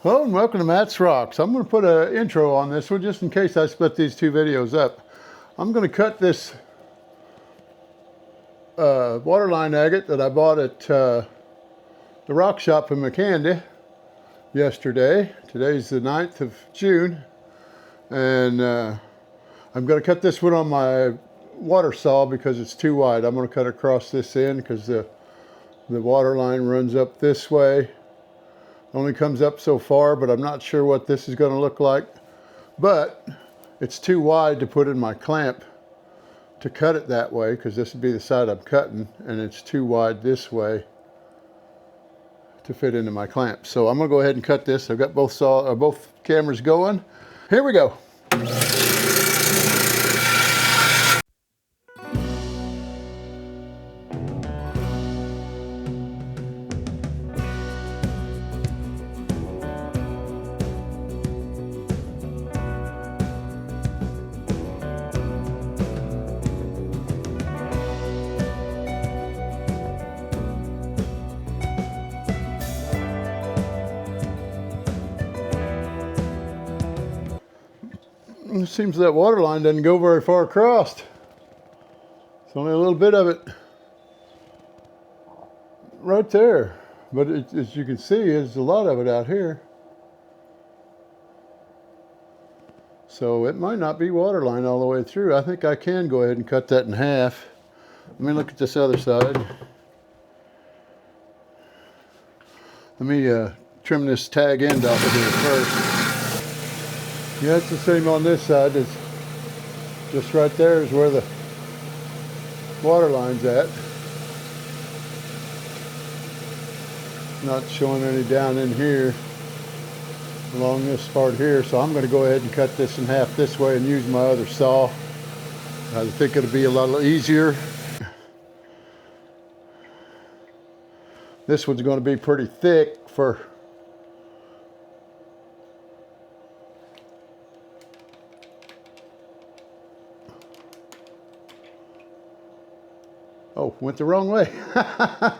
Hello and welcome to Matt's Rocks. I'm going to put an intro on this one just in case I split these two videos up. I'm going to cut this waterline agate that I bought at the rock shop in McCandy yesterday. Today's the 9th of June. And I'm going to cut this one on my water saw because it's too wide. I'm going to cut across this end because the water line runs up this way. Only comes up so far, but I'm not sure what this is going to look like. But it's too wide to put in my clamp to cut it that way, because this would be the side I'm cutting, and it's too wide this way to fit into my clamp. So I'm going to go ahead and cut this. I've got both cameras going. Here we go. It seems that water line doesn't go very far across. It's only a little bit of it right there. But as you can see, there's a lot of it out here. So it might not be water line all the way through. I think I can go ahead and cut that in half. Let me look at this other side. Let me trim this tag end off of here first. Yeah, it's the same on this side. It's just right there is where the water line's at. Not showing any down in here along this part here. So I'm going to go ahead and cut this in half this way and use my other saw. I think it'll be a lot easier. This one's going to be pretty thick for oh, went the wrong way. I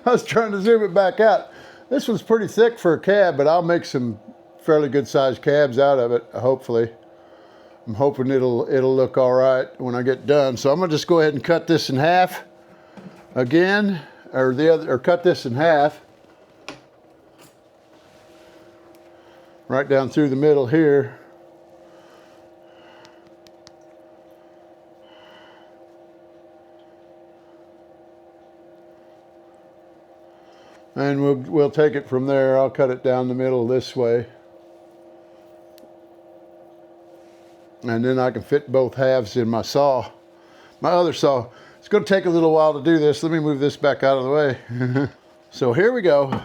was trying to zoom it back out. This one's pretty thick for a cab, but I'll make some fairly good sized cabs out of it, hopefully. I'm hoping it'll look all right when I get done. So I'm gonna just go ahead and cut this in half again, or cut this in half. Right down through the middle here. And we'll take it from there. I'll cut it down the middle this way. And then I can fit both halves in my saw. My other saw. It's going to take a little while to do this. Let me move this back out of the way. So here we go.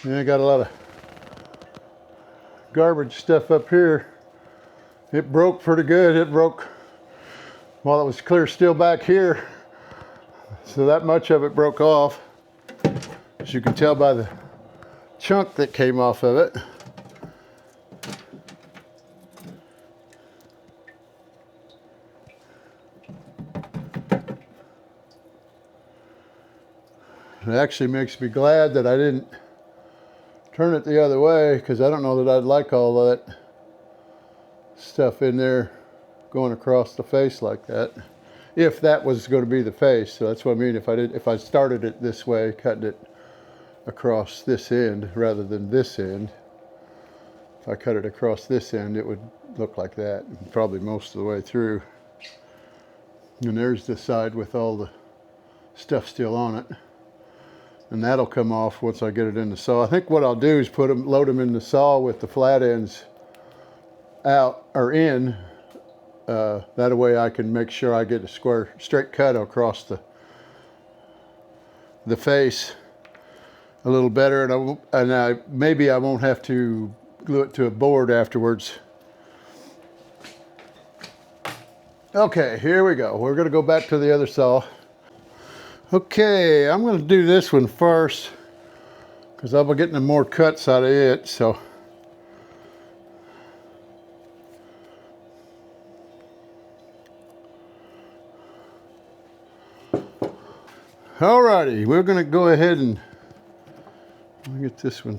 Yeah, I got a lot of garbage stuff up here. It broke pretty good. It broke while it was clear steel back here. So that much of it broke off. As you can tell by the chunk that came off of it. It actually makes me glad that I didn't turn it the other way, because I don't know that I'd like all of that stuff in there going across the face like that, if that was going to be the face. So that's what I mean. If I started it this way, cutting it across this end rather than this end, if I cut it across this end, it would look like that, probably most of the way through. And there's the side with all the stuff still on it. And that'll come off once I get it in the saw. I think what I'll do is load them in the saw with the flat ends out or in. That way I can make sure I get a straight cut across the face a little better, and maybe I won't have to glue it to a board afterwards. Okay, here we go. We're going to go back to the other saw. Okay, I'm going to do this one first because I'll be getting more cuts out of it. So, alrighty, we're going to go ahead and let me get this one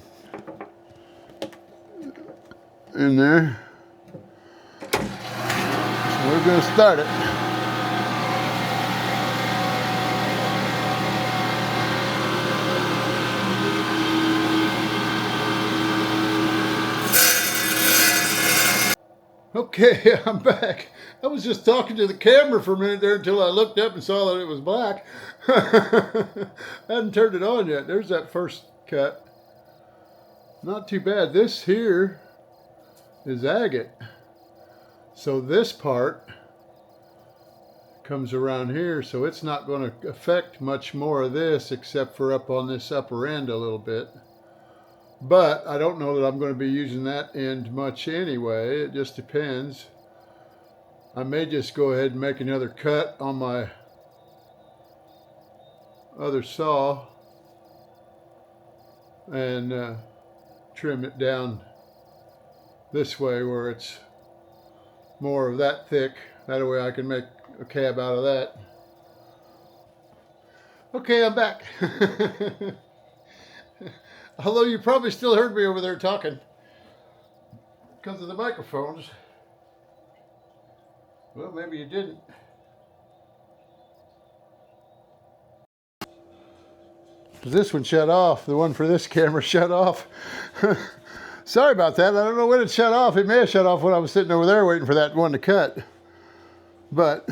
in there. So we're going to start it. Okay, I'm back. I was just talking to the camera for a minute there until I looked up and saw that it was black. I hadn't turned it on yet. There's that first cut. Not too bad. This here is agate. So this part comes around here, so it's not going to affect much more of this except for up on this upper end a little bit. But I don't know that I'm going to be using that end much anyway. It just depends. I may just go ahead and make another cut on my other saw and trim it down this way where it's more of that thick. That way I can make a cab out of that. Okay, I'm back. Although you probably still heard me over there talking because of the microphones. Well, maybe you didn't. This one shut off. The one for this camera shut off. Sorry about that. I don't know when it shut off. It may have shut off when I was sitting over there waiting for that one to cut. But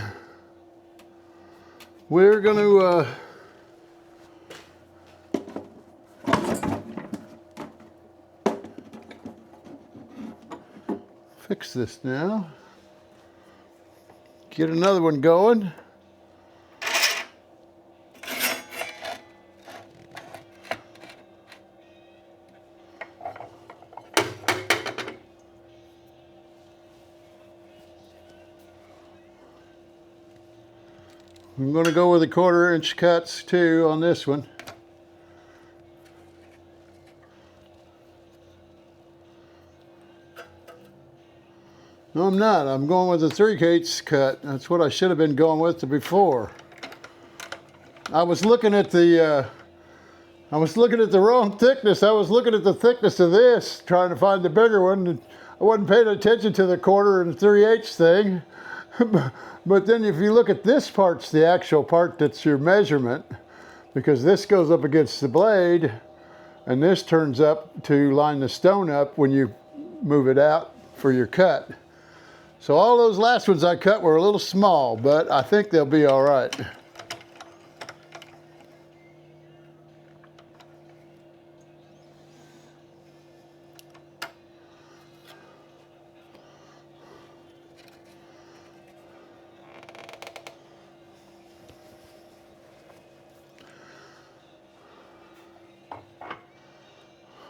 we're going to fix this now. Get another one going. I'm going to go with the 1/4 inch cuts too on this one. No, I'm not. I'm going with the 3/8 cut. That's what I should have been going with before. I was looking at the wrong thickness. I was looking at the thickness of this, trying to find the bigger one. And I wasn't paying attention to the 1/4 and 3/8 thing. But then if you look at this part's the actual part that's your measurement, because this goes up against the blade and this turns up to line the stone up when you move it out for your cut. So all those last ones I cut were a little small, but I think they'll be all right.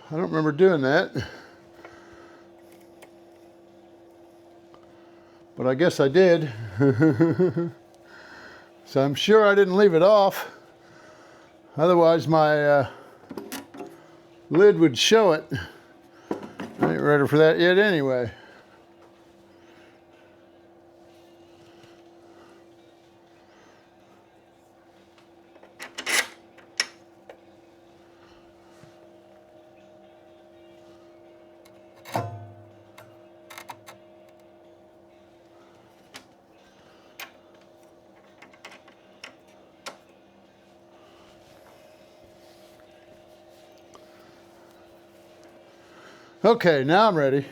I don't remember doing that, but I guess I did. So I'm sure I didn't leave it off. Otherwise my lid would show it. I ain't ready for that yet anyway. Okay, now I'm ready.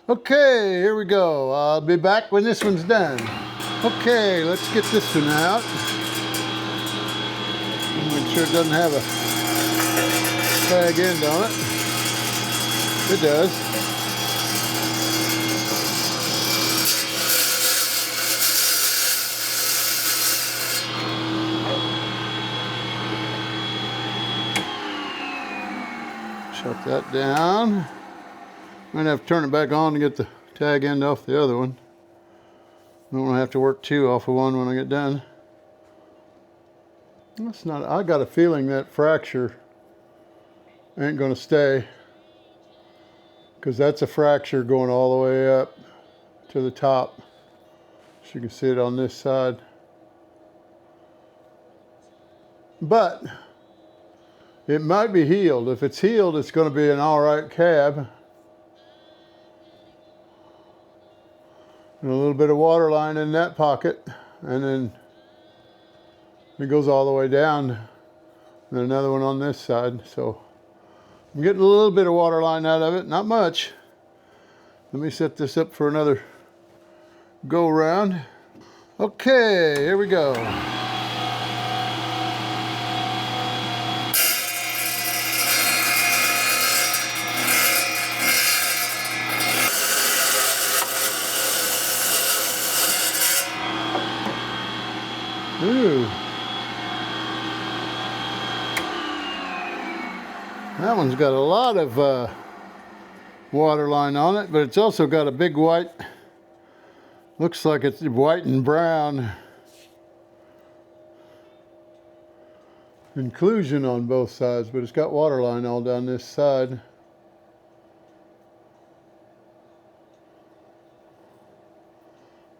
Okay, here we go. I'll be back when this one's done. Okay, let's get this one out. Make sure it doesn't have a tag end on it. It does. Shut that down. Might have to turn it back on to get the tag end off the other one. Don't want to have to work two off of one when I get done. That's not. I got a feeling that fracture ain't going to stay, because that's a fracture going all the way up to the top. So you can see it on this side. But it might be healed. If it's healed, it's going to be an all right cab. And a little bit of water line in that pocket, and then it goes all the way down, and another one on this side. So I'm getting a little bit of water line out of it, not much. Let me set this up for another go round. Okay, here we go. Ooh. That one's got a lot of water line on it, but it's also got a big white, looks like it's white and brown inclusion on both sides, but it's got water line all down this side.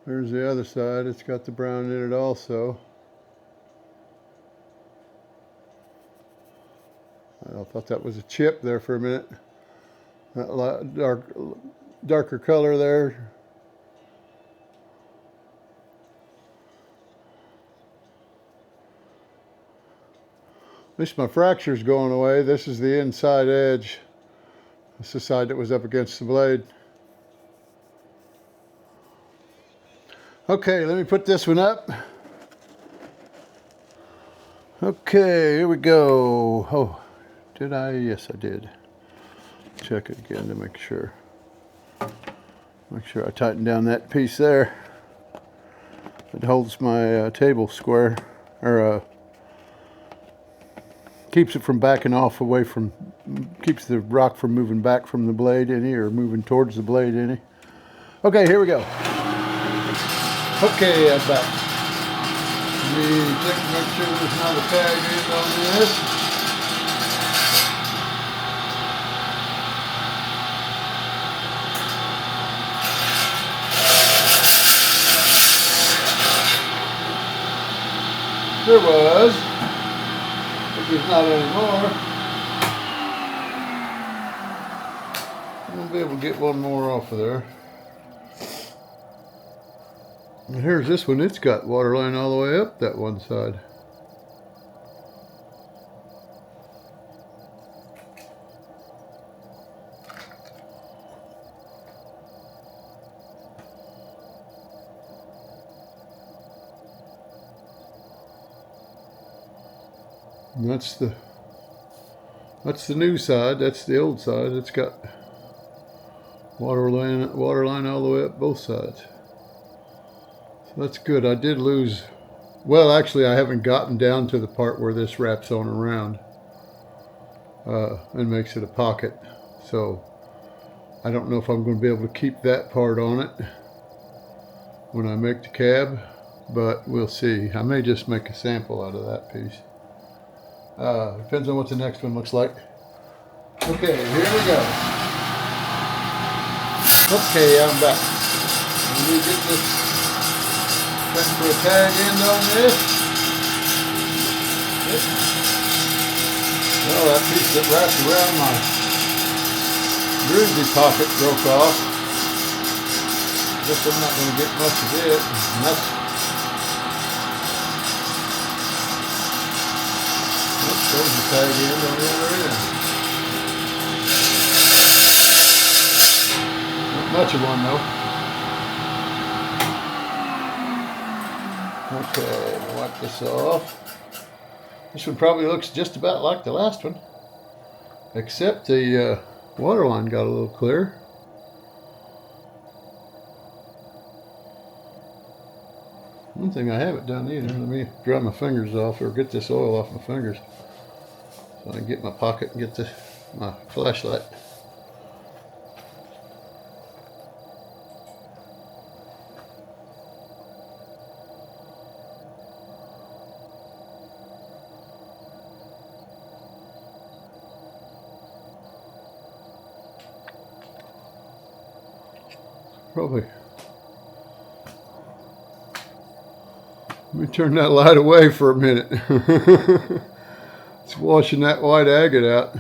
There's the other side, it's got the brown in it also. I thought that was a chip there for a minute. That darker color there. At least my fracture's going away. This is the inside edge. This is the side that was up against the blade. Okay, let me put this one up. Okay, here we go. Oh, did I? Yes, I did. Check it again to make sure. Make sure I tighten down that piece there. It holds my table square, or keeps it from backing off away from, keeps the rock from moving back from the blade any, or moving towards the blade any. Okay, here we go. Okay, I'm back. Let me check to make sure there's not a tag end on this. There was, but there's not anymore. I'm gonna be able to get one more off of there. And here's this one. It's got water line all the way up that one side. And that's the new side. That's the old side. It's got water line all the way up both sides. So that's good. I did lose. Well, actually, I haven't gotten down to the part where this wraps on around and makes it a pocket. So I don't know if I'm going to be able to keep that part on it when I make the cab, but we'll see. I may just make a sample out of that piece. Depends on what the next one looks like. Okay, here we go. Okay, I'm back. Let me get this, check for a tag end on this. Well, that piece that wrapped around my groovy pocket broke off. Guess I'm not going to get much of it. And that's there's the tag end on the other end. Not much of one though. Okay, I'll wipe this off. This one probably looks just about like the last one, except the water line got a little clear. One thing I haven't done either, let me dry my fingers off or get this oil off my fingers so I can get my pocket and get my flashlight. Probably. Let me turn that light away for a minute. It's washing that white agate out.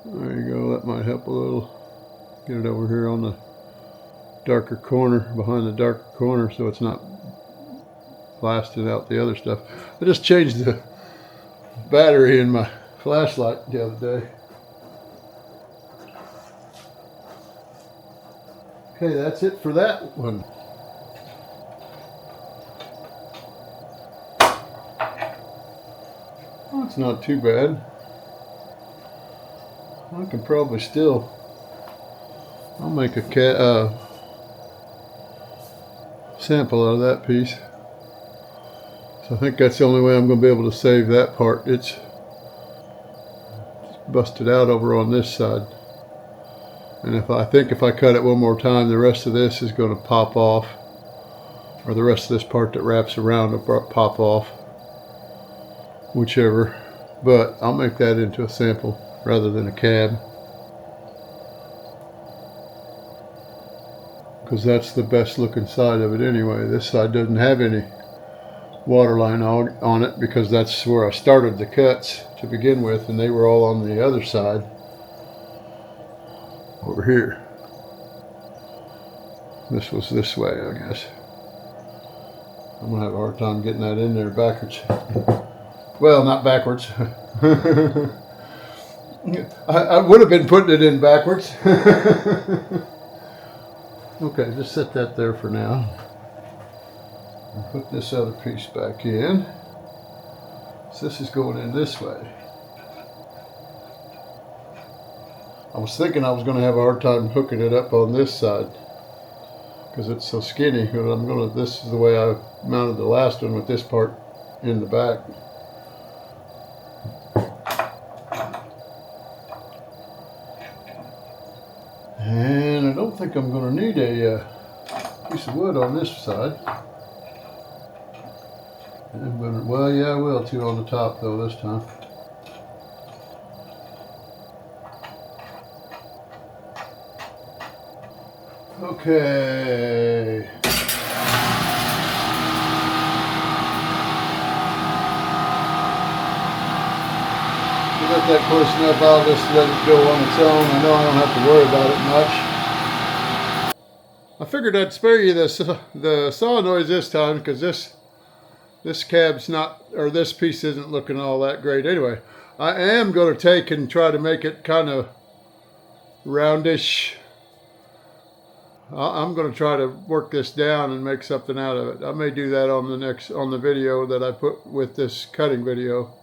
There you go, that might help a little. Get it over here on the darker corner, behind the darker corner, so it's not blasting out the other stuff. I just changed the battery in my flashlight the other day. Okay, that's it for that one. Well, it's not too bad. I can probably still, I'll make a sample out of that piece. So I think that's the only way I'm going to be able to save that part. It's busted out over on this side. And if I cut it one more time, the rest of this is going to pop off, or the rest of this part that wraps around will pop off, whichever. But I'll make that into a sample rather than a cab, because that's the best looking side of it anyway. This side doesn't have any waterline on it because that's where I started the cuts to begin with, and they were all on the other side over here. This was this way, I guess. I'm gonna have a hard time getting that in there backwards. Well, not backwards. I would have been putting it in backwards. Okay, just set that there for now. And put this other piece back in. So this is going in this way. I was thinking I was going to have a hard time hooking it up on this side because it's so skinny, but this is the way I mounted the last one, with this part in the back. And I don't think I'm going to need a piece of wood on this side. Well, yeah, I will too on the top though this time. Okay. Got that close enough, I'll just let it go on its own. I know I don't have to worry about it much. I figured I'd spare you the saw noise this time, because this cab's not, or this piece isn't looking all that great anyway. I am going to take and try to make it kind of roundish. I'm going to try to work this down and make something out of it. I may do that on the video that I put with this cutting video.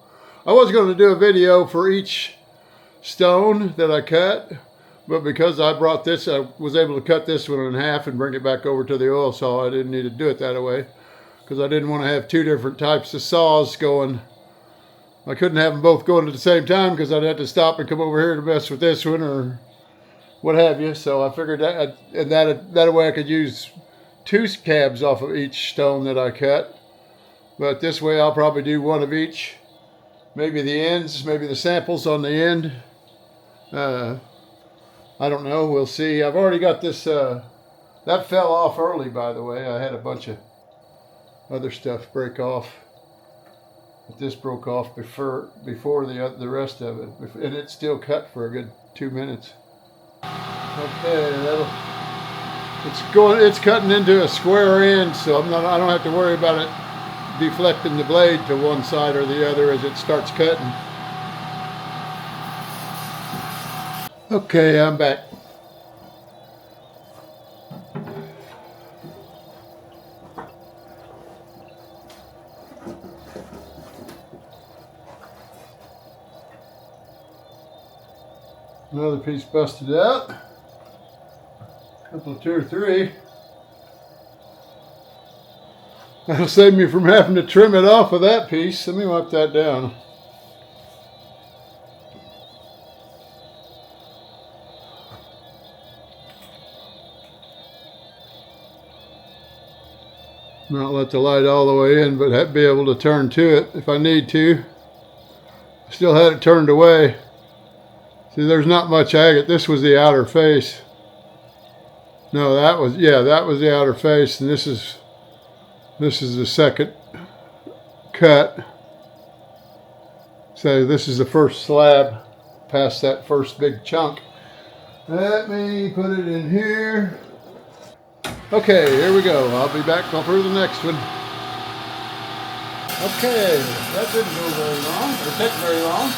I was going to do a video for each stone that I cut, but because I brought this, I was able to cut this one in half and bring it back over to the oil saw. I didn't need to do it that way because I didn't want to have two different types of saws going. I couldn't have them both going at the same time because I'd have to stop and come over here to mess with this one or what have you. So I figured that way I could use two cabs off of each stone that I cut. But this way I'll probably do one of each. Maybe the ends, maybe the samples on the end. I don't know, we'll see. I've already got this, that fell off early, by the way. I had a bunch of other stuff break off. But this broke off before the rest of it. And it's still cut for a good 2 minutes. Okay, it's cutting into a square end, so I don't have to worry about it deflecting the blade to one side or the other as it starts cutting. Okay, I'm back. Another piece busted out. Couple of 2 or 3. That'll save me from having to trim it off of that piece. Let me wipe that down. Not let the light all the way in, but be able to turn to it if I need to. Still had it turned away. See, there's not much agate. This was the outer face. No, that was the outer face, and this is the second cut. So this is the first slab past that first big chunk. Let me put it in here. Okay, here we go. I'll be back for the next one. Okay, that didn't go very long, or take very long.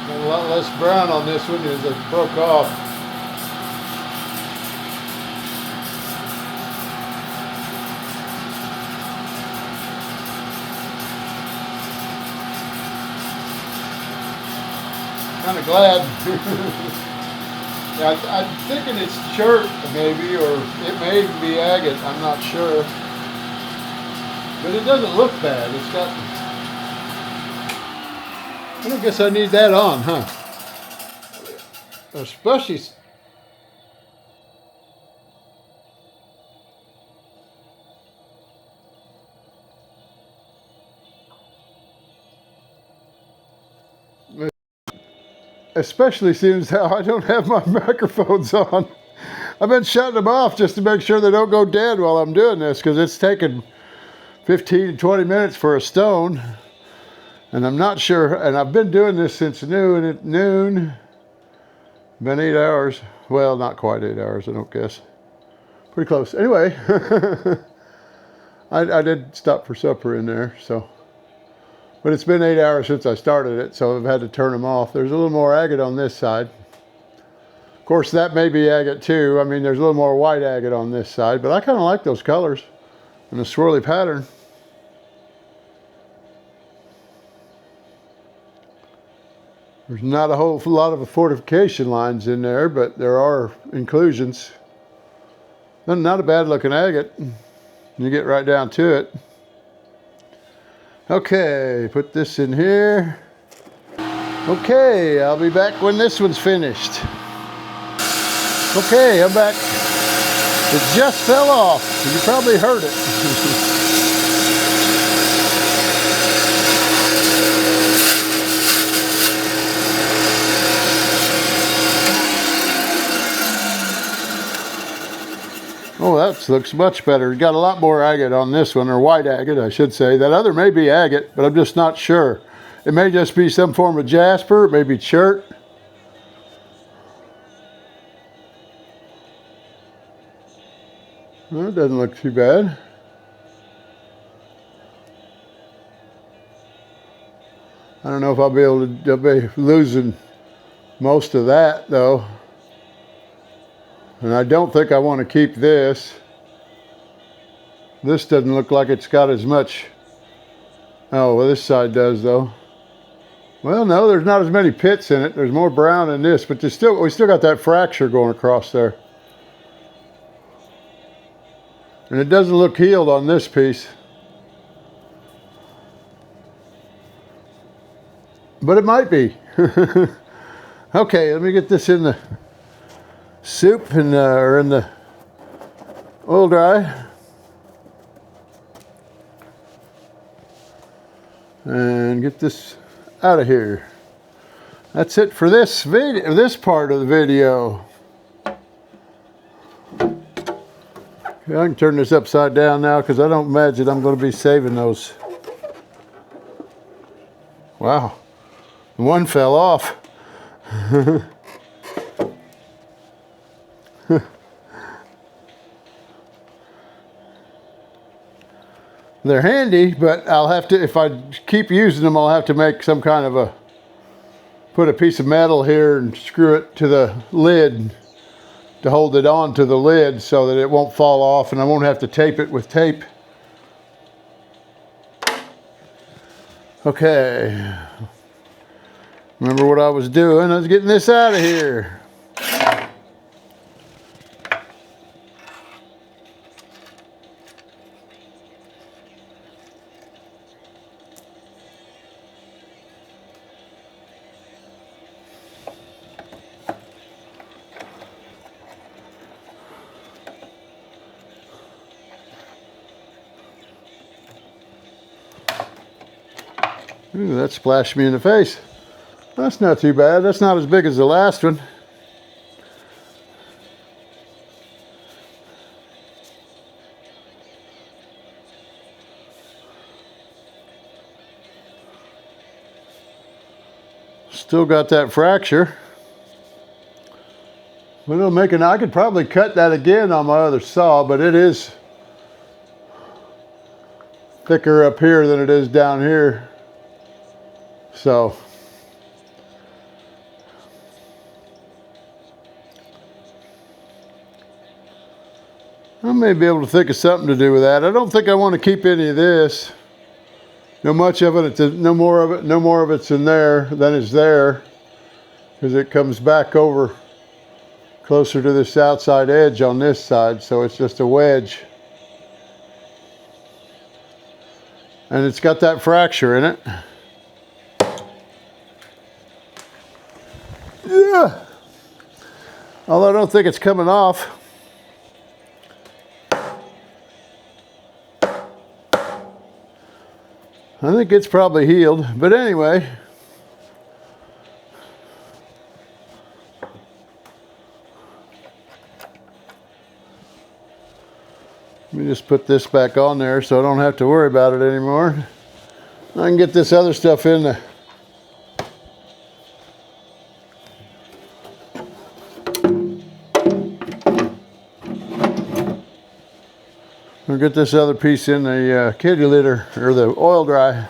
Got a lot less brown on this one as it broke off. Kind of glad. Yeah, I'm thinking it's chert maybe, or it may even be agate. I'm not sure, but it doesn't look bad. It's got. I don't guess I need that on, huh? Especially. Especially seems how I don't have my microphones on. I've been shutting them off just to make sure they don't go dead while I'm doing this, because it's taken 15 to 20 minutes for a stone. And I'm not sure, and I've been doing this since noon. At noon, been 8 hours. Well, not quite 8 hours, I don't guess. Pretty close. Anyway, I did stop for supper in there, so. But it's been 8 hours since I started it, so I've had to turn them off. There's a little more agate on this side. Of course, that may be agate too. I mean, there's a little more white agate on this side, but I kind of like those colors and the swirly pattern. There's not a whole lot of fortification lines in there, but there are inclusions. Not a bad looking agate. You get right down to it. Okay, put this in here. Okay, I'll be back when this one's finished. Okay, I'm back. It just fell off. You probably heard it. Oh, that looks much better. Got a lot more agate on this one, or white agate, I should say. That other may be agate, but I'm just not sure. It may just be some form of jasper, it may be chert. Well, it doesn't look too bad. I don't know if I'll be losing most of that, though. And I don't think I want to keep this. This doesn't look like it's got as much. Oh, well, this side does, though. Well, no, there's not as many pits in it. There's more brown in this, but we still got that fracture going across there. And it doesn't look healed on this piece. But it might be. Okay, let me get this in the soup and or in the oil dry, and get this out of here. That's it for this video, this part of the video. Okay, I can turn this upside down now because I don't imagine I'm going to be saving those. Wow, one fell off. They're handy, but I'll have to, if I keep using them, I'll have to make some kind of a, put a piece of metal here and screw it to the lid to hold it on to the lid so that it won't fall off, and I won't have to tape it with tape. Okay. Remember what I was doing? I was getting this out of here. Ooh, that splashed me in the face. That's not too bad. That's not as big as the last one. Still got that fracture. But it'll make it, I could probably cut that again on my other saw, but it is thicker up here than it is down here. So I may be able to think of something to do with that. I don't think I want to keep any of this. No much of it, no more of it's in there than is there, because it comes back over closer to this outside edge on this side, so it's just a wedge. And it's got that fracture in it. Yeah. Although I don't think it's coming off. I think it's probably healed, but anyway. Let me just put this back on there so I don't have to worry about it anymore. I can get this other stuff in the I'll get this other piece in the kitty litter, or the oil dry.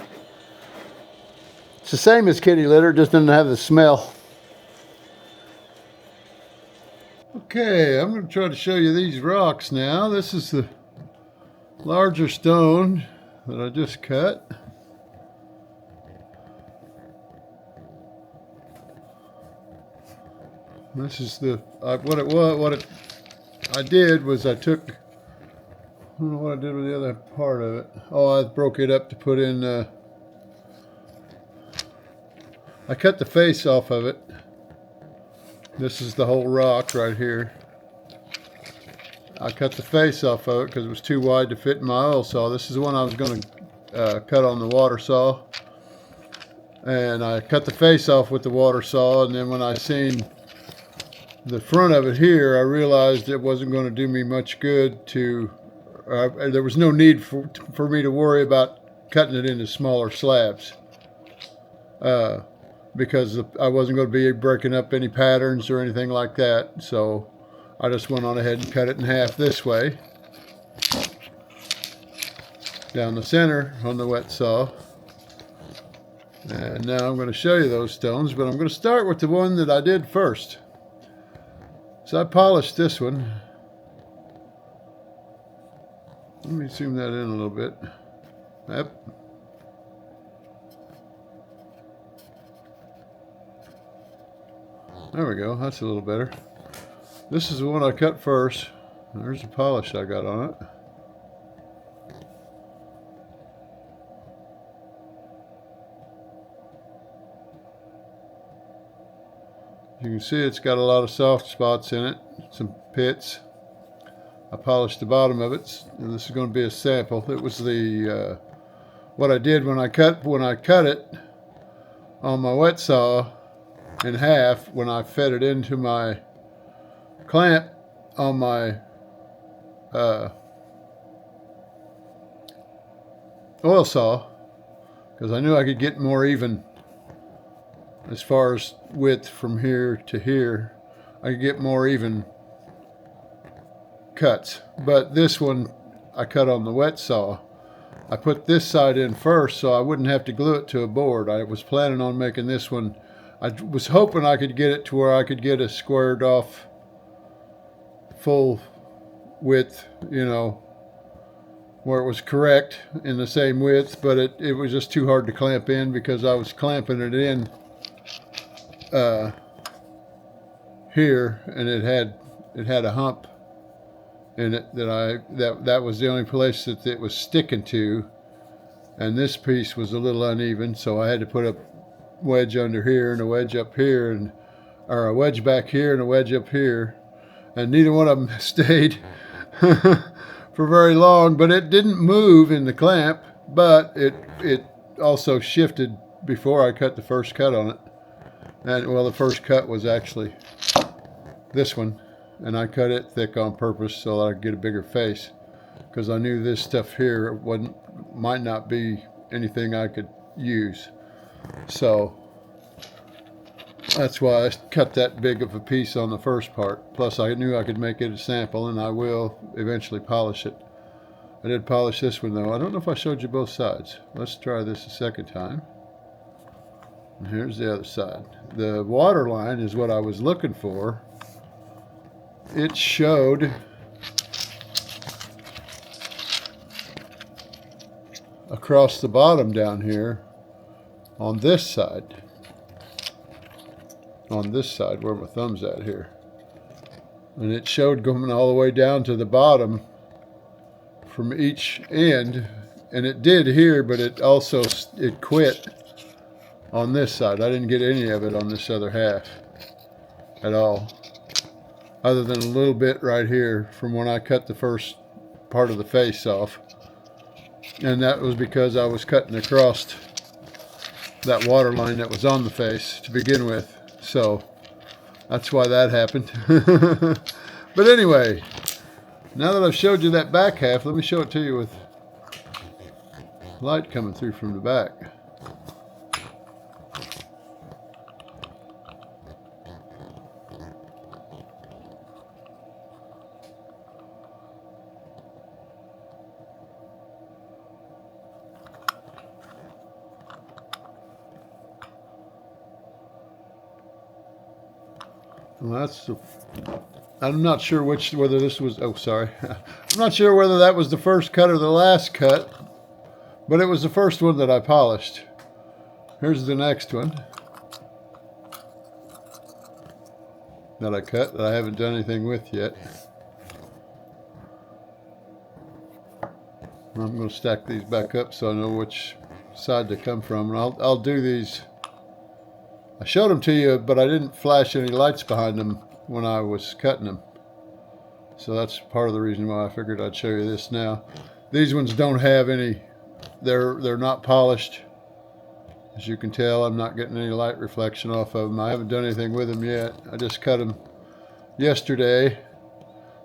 It's the same as kitty litter, just doesn't have the smell. Okay, I'm going to try to show you these rocks now. This is the larger stone that I just cut. This is the I did was I took, I don't know what I did with the other part of it. Oh, I broke it up to put in, I cut the face off of it. This is the whole rock right here. I cut the face off of it because it was too wide to fit in my oil saw. This is the one I was going to cut on the water saw. And I cut the face off with the water saw, and then when I seen the front of it here, I realized it wasn't going to do me much good to there was no need for me to worry about cutting it into smaller slabs, because I wasn't going to be breaking up any patterns or anything like that. So I just went on ahead and cut it in half this way, down the center on the wet saw. And now I'm going to show you those stones, but I'm going to start with the one that I did first. So I polished this one. Let me zoom that in a little bit. Yep. There we go, that's a little better. This is the one I cut first. There's the polish I got on it. You can see it's got a lot of soft spots in it, some pits. I polished the bottom of it, and this is going to be a sample. It was the what I did when I cut it on my wet saw in half. When I fed it into my clamp on my oil saw, because I knew I could get more even as far as width from here to here. I could get more even cuts. But this one I cut on the wet saw. I put this side in first so I wouldn't have to glue it to a board. I was planning on making this one. I was hoping I could get it to where I could get a squared off full width, you know, where it was correct in the same width, but it was just too hard to clamp in because I was clamping it in here, and it had a hump in it that was the only place that it was sticking to, and this piece was a little uneven, so I had to put a wedge under here and a wedge up here, or a wedge back here and a wedge up here, and neither one of them stayed for very long. But it didn't move in the clamp, but it also shifted before I cut the first cut on it. And well, the first cut was actually this one, and I cut it thick on purpose so that I'd get a bigger face, because I knew this stuff here might not be anything I could use. So that's why I cut that big of a piece on the first part. Plus I knew I could make it a sample, and I will eventually polish it. I did polish this one though. I don't know if I showed you both sides. Let's try this a second time. And here's the other side. The water line is what I was looking for. It showed across the bottom down here on this side. On this side where my thumb's at here. And it showed going all the way down to the bottom from each end. And it did here, but it quit on this side. I didn't get any of it on this other half at all, other than a little bit right here from when I cut the first part of the face off. And that was because I was cutting across that water line that was on the face to begin with. So that's why that happened. But anyway, now that I've showed you that back half, let me show it to you with light coming through from the back. Well, I'm not sure whether this was, oh, sorry. I'm not sure whether that was the first cut or the last cut, but it was the first one that I polished. Here's the next one that I cut that I haven't done anything with yet. I'm going to stack these back up so I know which side they come from, and I'll do these. I showed them to you, but I didn't flash any lights behind them when I was cutting them. So that's part of the reason why I figured I'd show you this now. These ones don't have any, they're not polished. As you can tell, I'm not getting any light reflection off of them. I haven't done anything with them yet. I just cut them yesterday,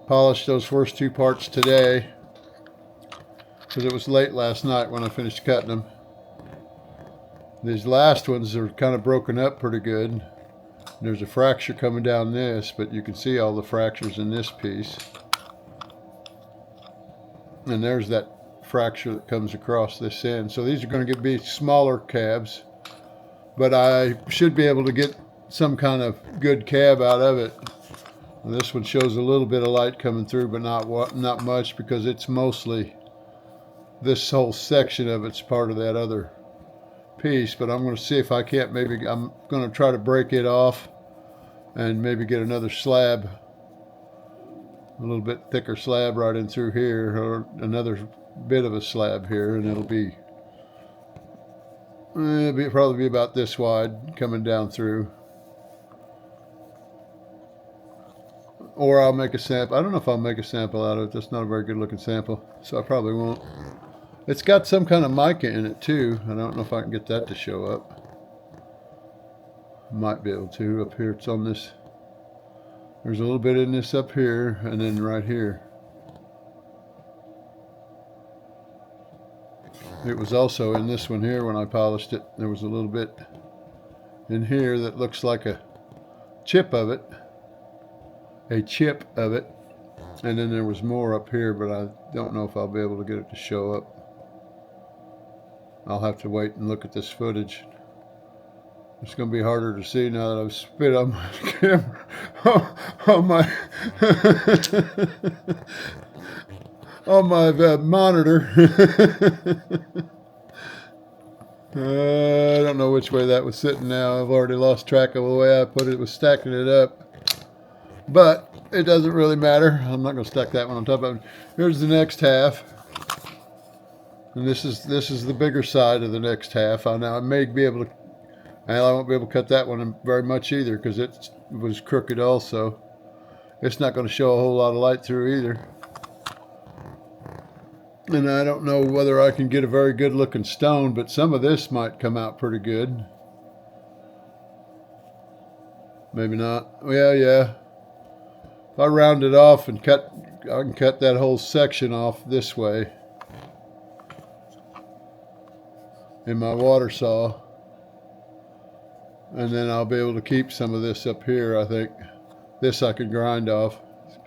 polished those first two parts today, because it was late last night when I finished cutting them. These last ones are kind of broken up pretty good. There's a fracture coming down this, but you can see all the fractures in this piece. And there's that fracture that comes across this end. So these are going to be smaller cabs, but I should be able to get some kind of good cab out of it. And this one shows a little bit of light coming through, but not much, because it's mostly, this whole section of it's part of that other piece. But I'm going to see if I can't, maybe I'm going to try to break it off and maybe get another slab, a little bit thicker slab right in through here, or another bit of a slab here, and it'll probably be about this wide coming down through. Or I'll make a sample. I don't know if I'll make a sample out of it. That's not a very good looking sample, so I probably won't. It's got some kind of mica in it too. I don't know if I can get that to show up. Might be able to. Up here, it's on this. There's a little bit in this up here, and then right here. It was also in this one here when I polished it. There was a little bit in here that looks like a chip of it. A chip of it. And then there was more up here, but I don't know if I'll be able to get it to show up. I'll have to wait and look at this footage. It's going to be harder to see now that I've spit on my camera, on my on my monitor. I don't know which way that was sitting now. I've already lost track of the way I put it. It was stacking it up. But it doesn't really matter. I'm not going to stack that one on top of it. Here's the next half. And this is the bigger side of the next half. Now I may be able to, well, I won't be able to cut that one very much either because it was crooked also. It's not going to show a whole lot of light through either. And I don't know whether I can get a very good looking stone, but some of this might come out pretty good. Maybe not. Yeah. If I round it off and I can cut that whole section off this way in my water saw. And then I'll be able to keep some of this up here, I think. This I could grind off.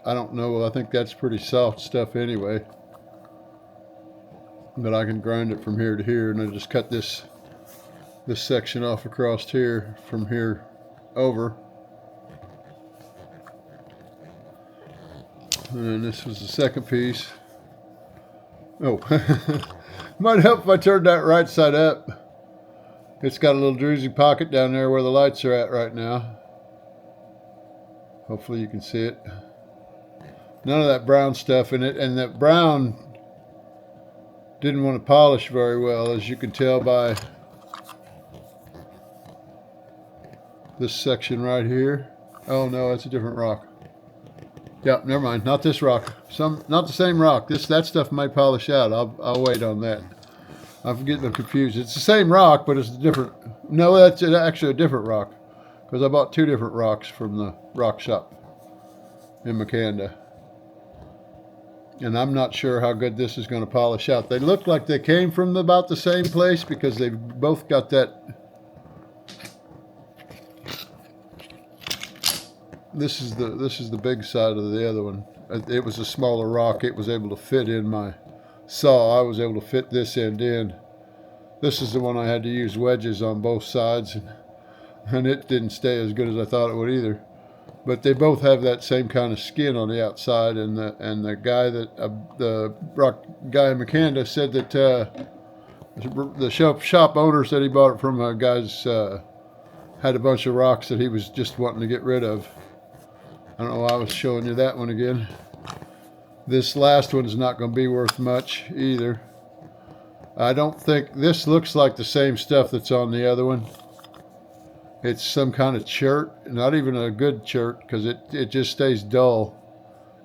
I don't know, I think that's pretty soft stuff anyway. But I can grind it from here to here, and I just cut this section off across here, from here over. And this was the second piece. Oh, might help if I turned that right side up. It's got a little druzy pocket down there where the lights are at right now. Hopefully you can see it. None of that brown stuff in it, and that brown didn't want to polish very well, as you can tell by this section right here. Oh no, that's a different rock. Yeah, never mind. Not this rock. Not the same rock. That stuff might polish out. I'll wait on that. I'm getting them confused. It's the same rock, but it's a different. No, that's actually a different rock, because I bought two different rocks from the rock shop in Macanda. And I'm not sure how good this is going to polish out. They look like they came from about the same place because they've both got that. This is the big side of the other one. It was a smaller rock. It was able to fit in my saw. I was able to fit this end in. This is the one I had to use wedges on both sides, and it didn't stay as good as I thought it would either. But they both have that same kind of skin on the outside, and the guy that the rock guy in Macanda said that the shop owner said he bought it from a guy's had a bunch of rocks that he was just wanting to get rid of. I don't know why I was showing you that one again. This last one is not going to be worth much either. I don't think this looks like the same stuff that's on the other one. It's some kind of chert, not even a good chert, because it just stays dull.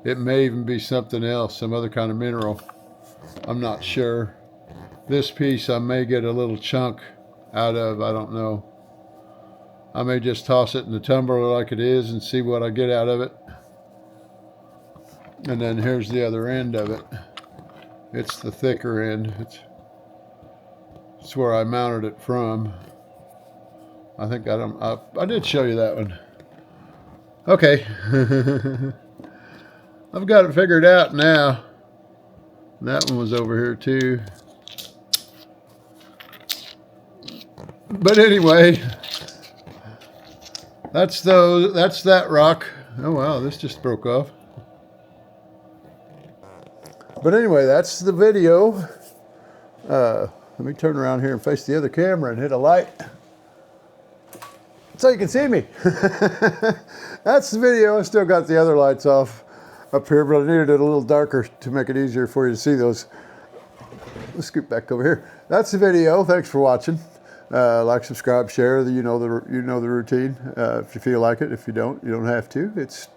It may even be something else, some other kind of mineral. I'm not sure. This piece I may get a little chunk out of, I don't know. I may just toss it in the tumbler like it is and see what I get out of it. And then here's the other end of it. It's the thicker end. It's where I mounted it from. I think I did show you that one. Okay. I've got it figured out now. That one was over here too. But anyway, that's that rock. Oh wow, this just broke off. But anyway, that's the video. Let me turn around here and face the other camera and hit a light so you can see me. That's the video. I still got the other lights off up here, but I needed it a little darker to make it easier for you to see those. Let's scoot back over here. That's the video. Thanks for watching. Like, subscribe, share. You know the routine. If you feel like it. If you don't have to. It's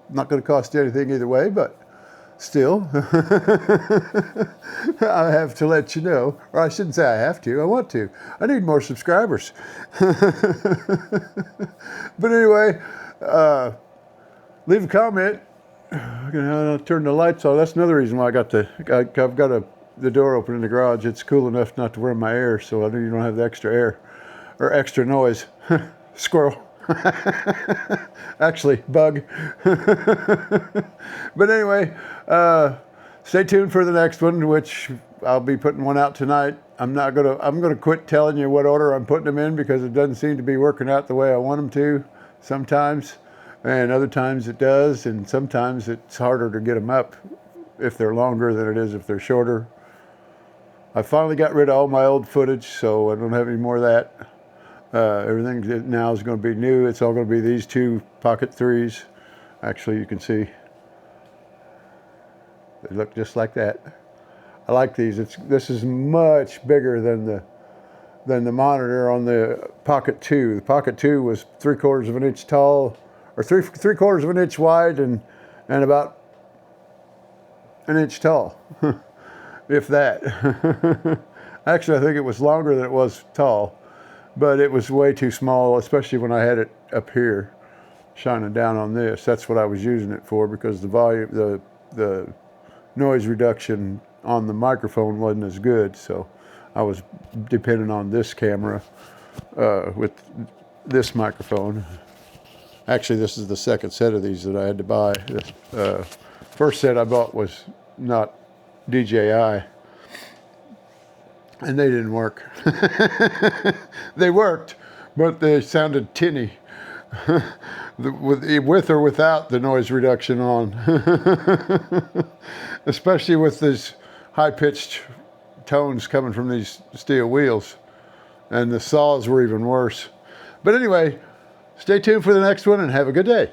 not going to cost you anything either way, but still, I have to let you know, or I shouldn't say I have to, I want to. I need more subscribers. But anyway, leave a comment. I'll turn the lights on. That's another reason why I've got the door open in the garage. It's cool enough not to run my air, so you don't have the extra air or extra noise. Squirrel. Actually, bug. But anyway, stay tuned for the next one, which I'll be putting one out tonight. I'm gonna quit telling you what order I'm putting them in, because it doesn't seem to be working out the way I want them to sometimes, and other times it does, and sometimes it's harder to get them up if they're longer than it is if they're shorter. I finally got rid of all my old footage, so I don't have any more of that. Everything now is going to be new. It's all going to be these two Pocket 3s. Actually, you can see they look just like that. I like these. This is much bigger than the monitor on the Pocket 2. The Pocket 2 was 3/4 of an inch tall, or three-quarters of an inch wide, and about an inch tall, if that. Actually, I think it was longer than it was tall, but it was way too small, especially when I had it up here shining down on this. That's what I was using it for, because the volume, the noise reduction on the microphone wasn't as good, so I was depending on this camera with this microphone. Actually, this is the second set of these that I had to buy. The first set I bought was not DJI, and they didn't work. They worked, but they sounded tinny, with or without the noise reduction on. Especially with these high-pitched tones coming from these steel wheels, and the saws were even worse. But anyway, stay tuned for the next one, and have a good day.